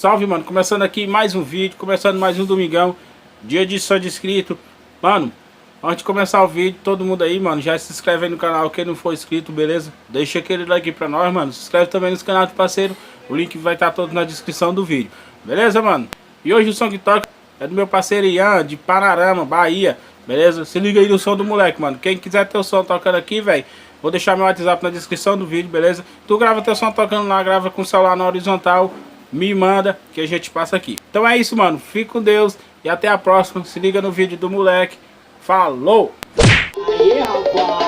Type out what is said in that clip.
salve, mano. Começando aqui mais um vídeo, começando mais um domingão, dia de só de inscrito. Mano, antes de começar o vídeo, todo mundo aí, mano, já se inscreve aí no canal, quem não for inscrito, beleza? Deixa aquele like pra nós, mano. Se inscreve também no canal do parceiro, o link vai estar todo na descrição do vídeo. Beleza, mano? E hoje o som que toca é do meu parceiro Ian, de Panarama, Bahia. Beleza? Se liga aí no som do moleque, mano. Quem quiser ter o som tocando aqui, velho, vou deixar meu WhatsApp na descrição do vídeo, beleza? Tu grava teu som tocando lá, grava com o celular na horizontal, me manda que a gente passa aqui. Então é isso, mano. Fique com Deus e até a próxima. Se liga no vídeo do moleque. Falou! Aí, rapaz.